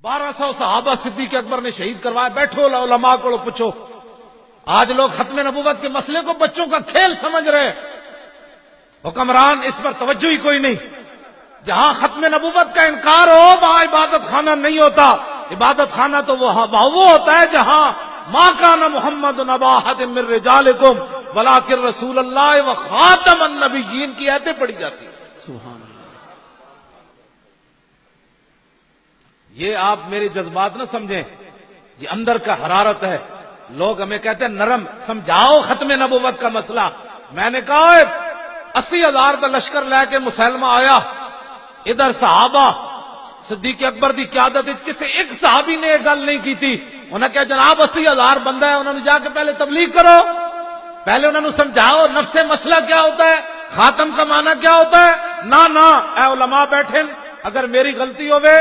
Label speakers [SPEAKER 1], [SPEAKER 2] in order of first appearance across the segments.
[SPEAKER 1] 1200 صحابہ صدیق اکبر نے شہید کروایا. بیٹھو علماء کو پوچھو. آج لوگ ختم نبوت کے مسئلے کو بچوں کا کھیل سمجھ رہے ہیں. حکمران اس پر توجہ ہی کوئی نہیں. جہاں ختم نبوت کا انکار ہو وہاں عبادت خانہ نہیں ہوتا. عبادت خانہ تو وہ ہوتا ہے جہاں ما کان محمد ابا احد من رجالکم ولکن رسول اللہ و خاتم النبیین کی آیتیں پڑھی جاتی ہیں. سبحان اللہ. یہ آپ میرے جذبات نہ سمجھیں, یہ اندر کا حرارت ہے. لوگ ہمیں کہتے ہیں نرم, سمجھاؤ ختم نبوت کا مسئلہ. میں نے کہا 80,000 کا لشکر لے کے مسلمہ آیا, ادھر صحابہ صدیق اکبر دی قیادت کسی ایک صحابی نے یہ گل نہیں کی تھی. انہوں نے کہا جناب 80,000 بندہ ہے, انہوں نے جا کے پہلے تبلیغ کرو, پہلے انہوں نے سمجھاؤ نفس مسئلہ کیا ہوتا ہے, خاتم کا معنی کیا ہوتا ہے. نہ اے علماء بیٹھے, اگر میری غلطی ہوئے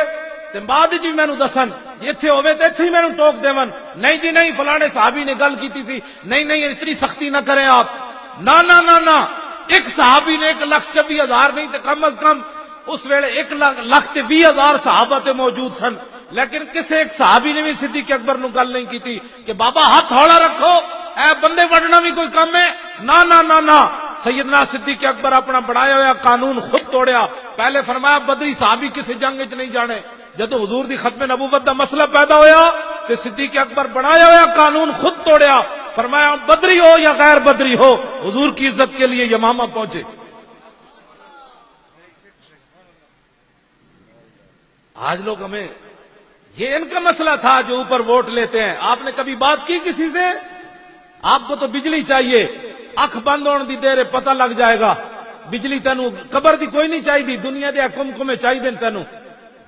[SPEAKER 1] تے بعد جی میں دسن, اتنے ہوئے تو اتنے میں ٹوک دیون. نہیں جی نہیں, فلانے صحابی نے گل کی تھی. نہیں اتنی سختی نہ کریں آپ. نہ ایک صحابی نے 1,24,000 نہیں تے کم از کم اس ویلے 1,20,000 صحابہ تے موجود سن, لیکن کسی ایک صحابی نے بھی صدیق اکبر نو گل نہیں کی تھی کہ بابا ہاتھ ہولا رکھو, اے بندے وڈنا بھی کوئی کم ہے. نہ سیدنا صدیق اکبر اپنا بنایا ہوا قانون خود توڑیا. پہلے فرمایا بدری صحابی کسی جنگ وچ نہیں جانے. جدو حضور دی ختم نبوت دا مسئلہ پیدا ہویا تو صدیق اکبر بنایا ہوا قانون خود توڑیا. فرمایا بدری ہو یا غیر بدری ہو, حضور کی عزت کے لیے یمامہ پہنچے. آج لوگ ہمیں یہ ان کا مسئلہ تھا جو اوپر ووٹ لیتے ہیں. آپ نے کبھی بات کی کسی سے؟ آپ کو تو بجلی چاہیے, اکھ بند ہونے دی دیر پتہ لگ جائے گا. بجلی تینوں قبر دی کوئی نہیں چاہیے, دنیا دے کم چاہیے تینوں.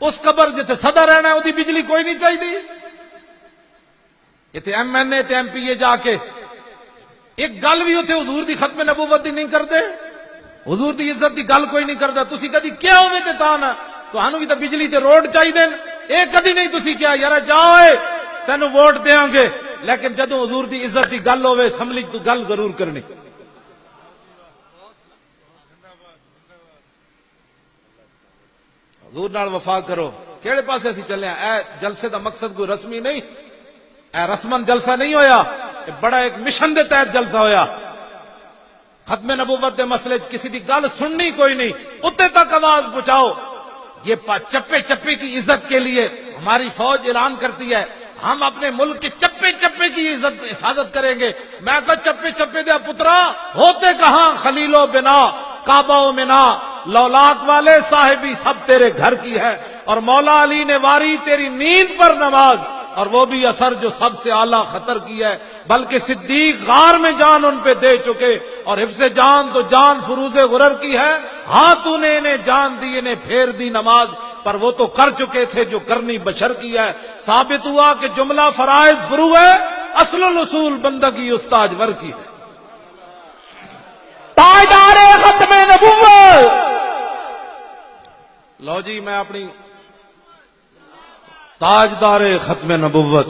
[SPEAKER 1] اس قبر جتے سدا رہنا ہے وہ بجلی کوئی نہیں چاہیے. اتنے ایم این اے تے ایم پی اے جا کے ایک گل بھی اتنے حضور دی ختم نبوت دی نہیں کرتے, حضور دی عزت دی گل کوئی نہیں کرتا. تسی کدی کیا ہوئے تے تاں نہ تو بھی تو بجلی تے روڈ چاہیے, یہ کدی نہیں تسی کیا یار جاؤ تینوں ووٹ دیاں گے. لیکن جدو حضور دی عزت دی گل ہوئے اسمبلی تو گل ضرور کرنی. حضور نال وفا کرو. کیڑے پاسے اسی چلے ہیں؟ اے جلسے دا مقصد کوئی رسمی نہیں, اے رسمن جلسہ نہیں ہویا, بڑا ایک مشن دے تحت جلسہ ہویا. ختم نبوت دے مسئلے کسی دی گل سننی کوئی نہیں, اتنے تک آواز پہنچاؤ. یہ چپے چپے کی عزت کے لیے ہماری فوج اعلان کرتی ہے ہم اپنے ملک کے چپے چپے کی عزت حفاظت کریں گے. میں کہا چپے چپے دیا پترا ہوتے کہاں, خلیل و بنا کعبہ و منا, لولاک والے صاحبی سب تیرے گھر کی ہے. اور مولا علی نے واری تیری نیند پر نماز, اور وہ بھی اثر جو سب سے اعلیٰ خطر کی ہے. بلکہ صدیق غار میں جان ان پہ دے چکے, اور حفظ جان تو جان فروز غرر کی ہے. ہاں تو نے انہیں جان دی, انہیں پھیر دی نماز, پر وہ تو کر چکے تھے جو کرنی بشر کی ہے. ثابت ہوا کہ جملہ فرائض فرو ہے, اصل الاصول بندگی استاج ور کی ہے.
[SPEAKER 2] تاجدار ختم نبوت.
[SPEAKER 1] لو جی میں اپنی تاجدار ختم نبوت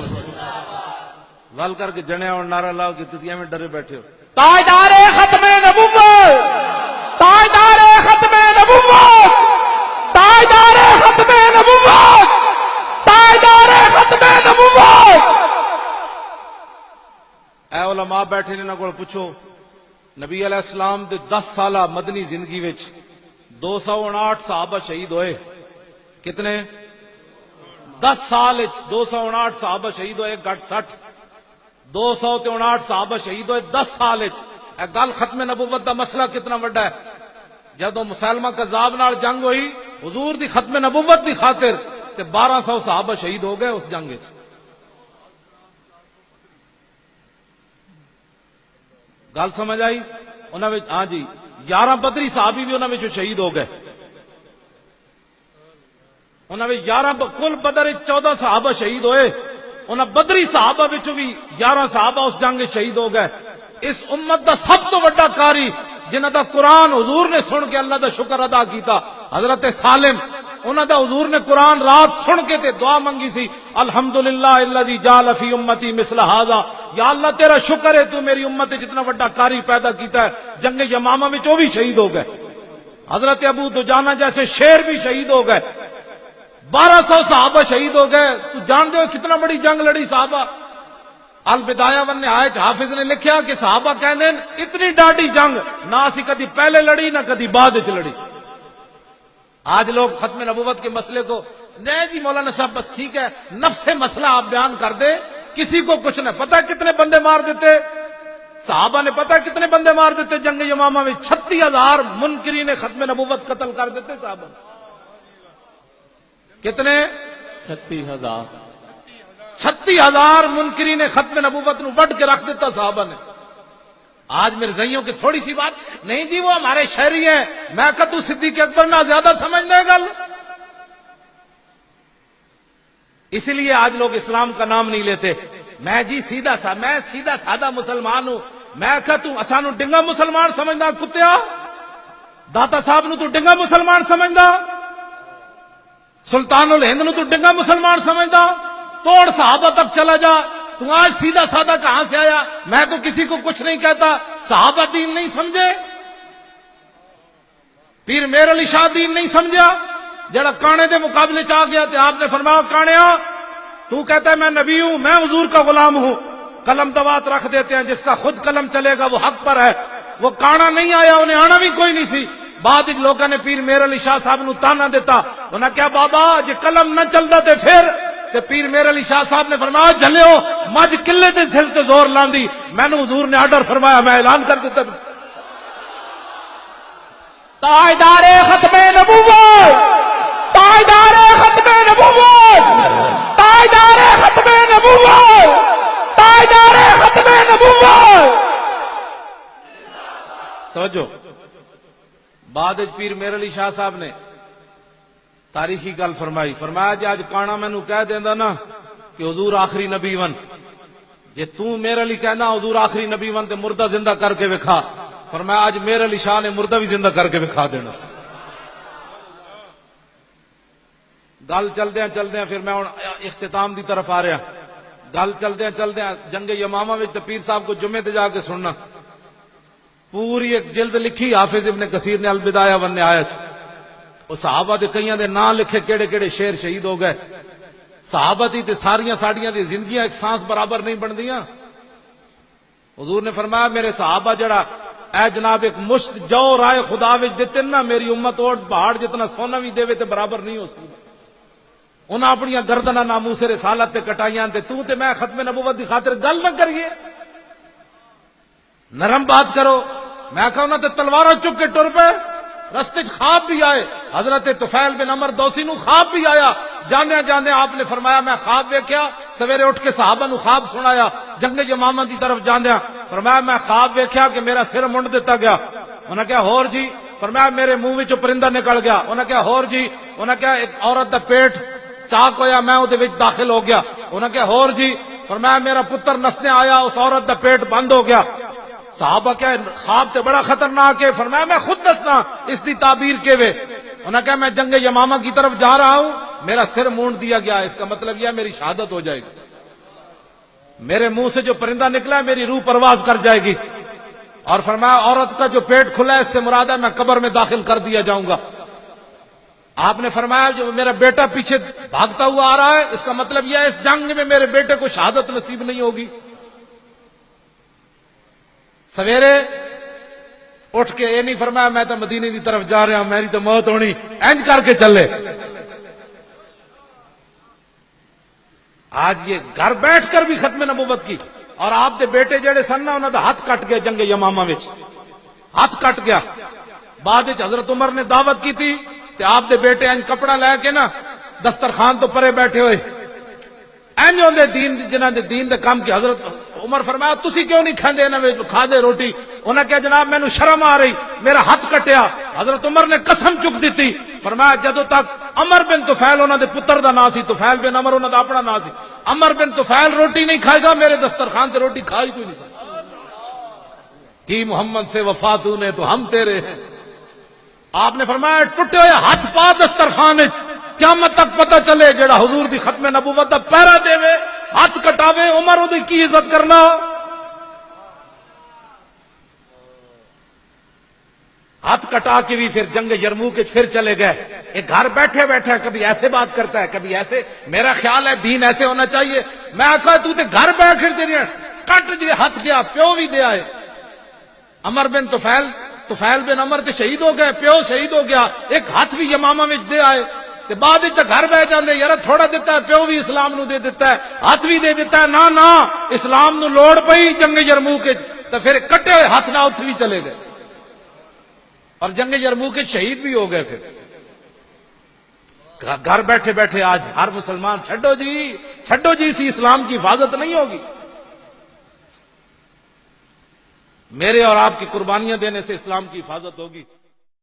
[SPEAKER 1] ول کر کے جنے اور نعرہ لاؤ کہ تسی ایویں ڈرے بیٹھے ہو.
[SPEAKER 2] تاجدار ختم نبوت, تاجدار ختم نبوت, تاجدار ختم نبوت, تاجدار ختم نبوت.
[SPEAKER 1] اے علماء بیٹھے نے انہاں کول پوچھو, نبی علیہ السلام دے 10 سالہ مدنی زندگی وچ 259 صحابہ شہید ہوئے. کتنے؟ 10 سال 259 صحابہ شہید ہوئے, گھٹ 60 259 صحابہ شہید ہوئے 10 سال. اے گل ختم نبوت دا مسئلہ کتنا بڑا ہے. جدو مسلمہ کذاب نال جنگ ہوئی حضور دی ختم نبوت دی خاطر تے 1200 صحابہ شہید ہو گئے اس جنگ وچ. گل سمجھ آئی؟ انہاں وچ ہاں جی 11 بدری صحابی بھی انہاں وچ شہید ہو گئے. انہاں وچ 11 کل بدر 14 صحابہ شہید ہوئے, انہاں بدری صحابہ وچ بھی 11 صحابہ اس جنگ وچ شہید ہو گئے. اس امت دا سب تو بڑا قاری جنہاں دا قرآن حضور نے سن کے اللہ دا شکر ادا کیتا, حضرت سالم. انہاں دا حضور نے قرآن رات سن کے تے دعا منگی سی, الحمدللہ الذی جعل فی امتی مثل ھذا, یا اللہ تیرا شکر ہے تو میری امت جتنا بڑا قاری پیدا کیتا ہے. جنگ یمامہ میں وہ بھی شہید ہو گئے. حضرت ابو دجانہ جیسے شیر بھی شہید ہو گئے. 1200 صحابہ شہید ہو گئے. تو جان دو کتنا بڑی جنگ لڑی صحابہ. البدایہ ون نہایت حافظ نے لکھیا کہ صحابہ کہندے اتنی ڈاڈی جنگ نہ اسی کدی پہلے لڑی نہ کدی بعد وچ لڑی. آج لوگ ختم نبوت کے مسئلے کو نہیں جی مولانا صاحب بس ٹھیک ہے نفس مسئلہ آپ بیان کر دے, کسی کو کچھ نہ پتا کتنے بندے مار دیتے صحابہ نے, پتا کتنے بندے مار دیتے جنگ یمامہ میں. 36,000 منکرین ختم نبوت قتل کر دیتے صحابہ. کتنے؟
[SPEAKER 2] 36,000.
[SPEAKER 1] 36,000 منکرین ختم نبوت نو وڈ کے رکھ دیتا صحابہ نے. آج مرزائیوں کی تھوڑی سی بات نہیں جی وہ ہمارے شہری ہیں, میں کہ تو صدیق اکبر نہ زیادہ سمجھنے گل. اسی لیے آج لوگ اسلام کا نام نہیں لیتے. میں جی میں سیدھا سادہ مسلمان ہوں. میں کہ تو اسانو ڈنگا مسلمان سمجھنا کتیا, داتا صاحب نو تو ڈنگا مسلمان سمجھدا, سلطان الہند نو تو ڈنگا مسلمان سمجھدا. توڑ صحابہ تک چلا جا, تو آج سیدھا سادہ کہاں سے آیا؟ میں تو کسی کو کچھ نہیں کہتا. صحابہ دین نہیں سمجھے, پیر میر علی شاہ دین نہیں سمجھا, جڑا کانے دے مقابلے چاہ گیا تھے آپ نے فرمایا کانیا تو کہتا ہے میں نبی ہوں, میں حضور کا غلام ہوں. قلم دوات رکھ دیتے ہیں, جس کا خود قلم چلے گا وہ حق پر ہے. وہ کانا نہیں آیا, انہیں آنا بھی کوئی نہیں سی. بعد لوگوں نے پیر میر علی شاہ صاحب نو تانا دیتا, انہیں کیا بابا جی قلم نہ چلتا تے پھر کہ پیر میر علی شاہ صاحب نے فرمایا جھلیو مجھ قلے تے سر تے زور لاندی, میں نے حضور نے آرڈر فرمایا میں اعلان کر دیتا.
[SPEAKER 2] تاجدار ختم نبوت, تاجدار ختم نبوت, تاجدار ختم نبوت, تاجدار ختم نبوت.
[SPEAKER 1] توجہ, بعد پیر میر علی شاہ صاحب نے تاریخی گل فرمائی, فرمایا جی آج کانا مینو کہہ دینا نا کہ حضور آخری نبی ون, جے تو میر علی کہنا حضور آخری نبی ون تے مردہ زندہ کر کے وکھا. فرمایا آج میر علی شاہ نے مردہ بھی زندہ کر کے وکھا دینا. گل چلدیاں پھر میں اختتام دی طرف آ رہا. گل چلدیاں جنگ یمامہ وچ تے پیر صاحب کو جمعے تے جا کے سننا, پوری ایک جلد لکھی حافظ ابن کثیر نے البدایہ ون نہایت. وہ صحابہ دے کئیاں دے نام لکھے کیڑے کیڑے شیر شہید ہو گئے. صحابہ دی تے ساریاں ساڈیاں دی زندگیاں ایک سانس برابر نہیں بندیاں. حضور نے فرمایا میرے صحابہ جڑا اے جناب ایک مشت جو رائے خدا وچ دتے نا, میری امت اور پہاڑ جتنا سونا بھی دے تے برابر نہیں ہو سکتا. انہاں اپنی گردناں ناموس رسالت تے کٹائیاں تے تو تے میں ختم نبوت دی خاطر گل نہ کریے, نرم بات کرو. میں کہا انہاں تے تلواراں چک کے ٹر پے, رستے خواب بھی آئے. حضرت طفیل بن عمر دوسی نو خواب بھی آیا. جاندے آپ نے فرمایا میں خواب ویکھیا, سویرے اٹھ کے صحابہ نو خواب سنایا. جنگ یمامہ دی طرف جاندیا فرمایا میں خواب ویکھیا کہ میرا سر منڈ دیتا گیا. انہاں کہا ہور جی؟ فرمایا میرے منہ وچوں پرندہ نکل گیا. انہاں کہا ہور جی؟ انہاں کہا ایک عورت دا پیٹ چاک ہویا میں اودے وچ داخل ہو گیا. انہاں کہا ہور جی؟ فرمایا میرا پتر نسنے آیا, اس عورت دا پیٹ بند ہو گیا. صحابہ کہا خواب تے بڑا خطرناک ہے. فرمایا میں خود دسنا اس دی تعبیر کے وے. انہوں نے کہا میں جنگ یمامہ کی طرف جا رہا ہوں, میرا سر مونڈ دیا گیا, اس کا مطلب یہ میری شہادت ہو جائے گی. میرے منہ سے جو پرندہ نکلا ہے میری روح پرواز کر جائے گی. اور فرمایا عورت کا جو پیٹ کھلا ہے اس سے مراد ہے میں قبر میں داخل کر دیا جاؤں گا. آپ نے فرمایا جو میرا بیٹا پیچھے بھاگتا ہوا آ رہا ہے اس کا مطلب یہ ہے اس جنگ میں میرے بیٹے کو شہادت نصیب نہیں ہوگی. سویرے اٹھ کے یہ نہیں فرمایا میں تو مدینے کی طرف جا رہا ہوں میری تو موت ہونی, اینج کر کے چلے. آج یہ گھر بیٹھ کر بھی ختم نبوت کی. اور آپ دے بیٹے جڑے سن نا انہوں دا ہاتھ کٹ گیا جنگ یمامہ وچ, ہاتھ کٹ گیا. بعد حضرت عمر نے دعوت کی تھی کہ آپ دے بیٹے انج کپڑا لے کے نا دسترخوان تو پرے بیٹھے ہوئے انج ہوندے دین جنہاں دے دین دے کام کی. حضرت عمر فرمایا تسی کیوں نہیں کھاندے انہاں وچ کھا دے روٹی؟ انہاں کہا جناب مینوں شرم آ رہی, میرا ہاتھ کٹیا. حضرت عمر نے قسم چک دیتی, فرمایا جدوں تک عمر بن طفیل انہاں دے پتر دا نام سی, طفیل بن عمر انہاں دا اپنا نام سی, عمر بن طفیل روٹی نہیں کھائے گا میرے دسترخوان تے روٹی کھائی کوئی نہیں سکتا. کی محمد سے وفا تو نے تو ہم تیرے ہیں. آپ نے فرمایا ٹوٹے ہوئے ہاتھ پا دسترخوان وچ, قیامت تک پتہ چلے جڑا حضور دی ختم نبوت دا پہرا دے وے ہاتھ کٹاوے عمر دی کی عزت کرنا. ہاتھ کٹا کے بھی پھر جنگ یرموک کے پھر چلے گئے. ایک گھر بیٹھے بیٹھے کبھی ایسے بات کرتا ہے کبھی ایسے. میرا خیال ہے دین ایسے ہونا چاہیے. میں آخا تو تے گھر بیٹھ کے کٹ جی ہاتھ گیا پیو بھی دے آئے. عمر بن طفیل بن عمر تے شہید ہو گئے, پیو شہید ہو گیا, ایک ہاتھ بھی یمامہ میں دے آئے. تے بعد تے گھر بہ جاندے یار تھوڑا دیتا ہے, پیو بھی اسلام نو دے دیتا ہے, ہاتھ بھی دے دیتا ہے. نہ اسلام نو لوڑ پئی جنگ یرموک کے تے پھر کٹے ہوئے ہاتھ نہ اتھ بھی چلے گئے اور جنگ یرموک کے شہید بھی ہو گئے. پھر گھر بیٹھے بیٹھے آج ہر مسلمان چھڈو جی اسی اسلام کی حفاظت نہیں ہوگی. میرے اور آپ کی قربانیاں دینے سے اسلام کی حفاظت ہوگی.